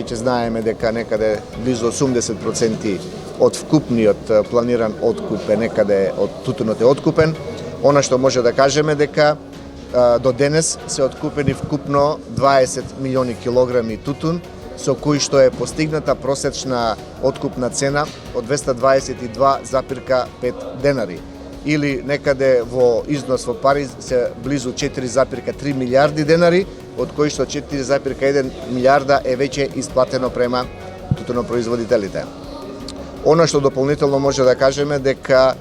веќе знаеме дека некаде близу 80% од вкупниот планиран откуп е некаде од тутунот е откупен. Она што може да кажеме дека до денес се откупени вкупно 20 милиони килограми тутун, со кои што е постигната просечна откупна цена од 222,5 денари. Или некаде во износ во пари се близу 4,3 милиарди денари, од кои што 4,1 милиарда е веќе исплатено према тутунопроизводителите. Она што дополнително може да кажеме дека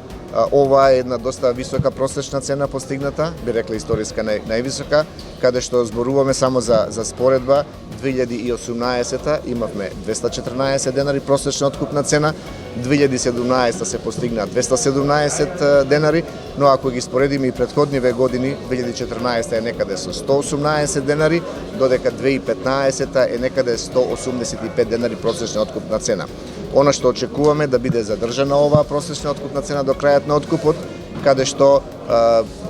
ова е една доста висока просечна цена постигната, би рекла историска највисока, каде што зборуваме само за споредба, 2018 имавме 214 денари просечна откупна цена, 2017 се постигна 217 денари, но ако ги споредиме и претходниве години, 2014 е некаде со 118 денари, додека 2015 е некаде 185 денари просечна откупна цена. Она што очекуваме да биде задржана оваа просечна откупна цена до крајот на откупот, каде што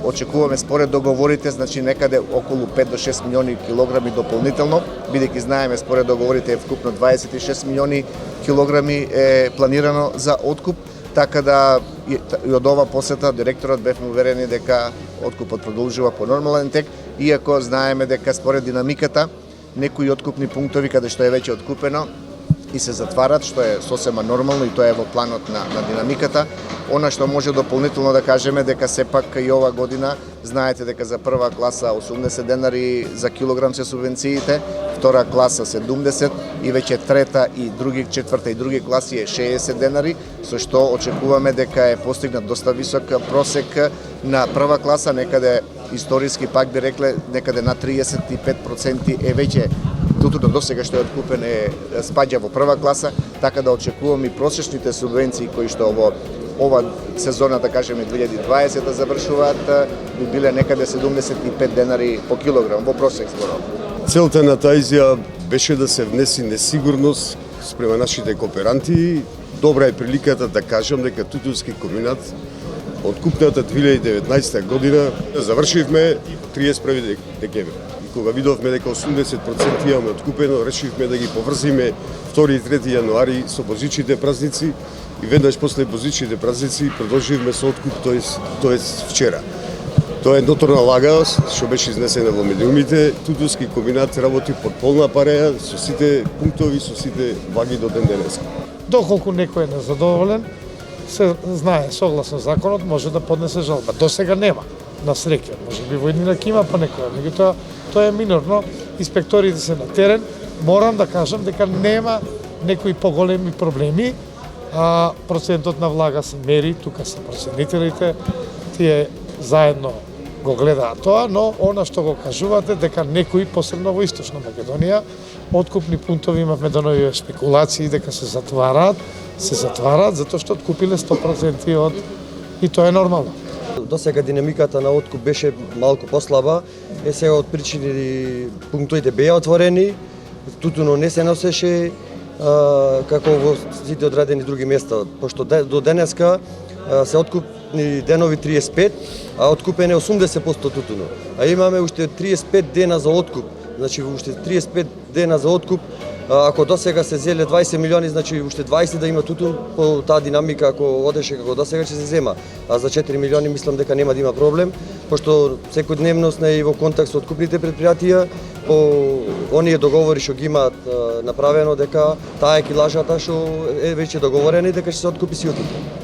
очекуваме според договорите, значи некаде околу 5 до 6 милиони килограми дополнително, бидејќи знаеме според договорите е вкупно 26 милиони килограми е планирано за откуп, така да и од ова посета директорот бевме уверени дека откупот продолжува по нормален тек, иако знаеме дека според динамиката некои откупни пунктови каде што е веќе откупено и се затварат, што е сосема нормално и тоа е во планот на динамиката. Она што може дополнително да кажеме дека сепак и ова година знаете дека за прва класа 80 денари за килограм се субвенциите, втора класа 70 и веќе трета и четврта и други класи е 60 денари, со што очекуваме дека е постигнат доста висок просек на прва класа, некаде историски пак би рекле некаде на 35% е веќе тутунот досега што е откупен спаѓа во прва класа, така да очекуваме и просечните субвенции кои што ова сезона, да кажеме 2020 завршуваат, би биле некаде 75 денари по килограм во просек зборов. Целта на таа изјава беше да се внеси несигурност спрема нашите кооперанти. Добра е приликата да кажам дека Тутунски комбинат откупната 2019 година завршивме 31 декември. Кога видовме дека 80% имаме откупено, решивме да ги поврзиме 2 и 3 јануари со божичните празници и веднаш после божичните празници продолживме со откуп, тоест вчера. Тоа е ноторна лага што беше изнесена во медиумите. Тутунски комбинат работи под полна пареја со сите пунктови, со сите ваги до ден денес. Доколку некој е незадоволен, се знае согласно законот може да поднесе жалба. До сега нема, на среќа. Може би во еднина ќе има па некоја, меѓутоа тоа е минорно. Инспекторите се на терен. Морам да кажам дека нема некои поголеми проблеми. Процентот на влага се мери, тука се проценителите, тие заедно го гледаат тоа, но она што го кажувате дека некои, посебно во Источна Македонија, откупни пунктови имавме до нови спекулации дека се затвараат затоа што откупиле 100% од и тоа е нормално. До сега динамиката на откуп беше малку послаба, сега од причини пунктоите беа отворени, тутуно не се носеше како во сите одредени други места, пошто до денеска се откупни денови 35, а откупени 80% тутуно. А имаме уште 35 дена за откуп, значи уште 35 дена за откуп. Ако досега се зеле 20 милиони, значи уште 20 да има тутун по таа динамика, ако одеше како досега ќе се зема. А за 4 милиони мислам дека нема да има проблем, пошто секојдневно сме и во контакт со откупните претпријатија, по оние договори што ги имаат направено дека таа е килажата што е веќе договорена и дека ќе се откупи сиот тутун.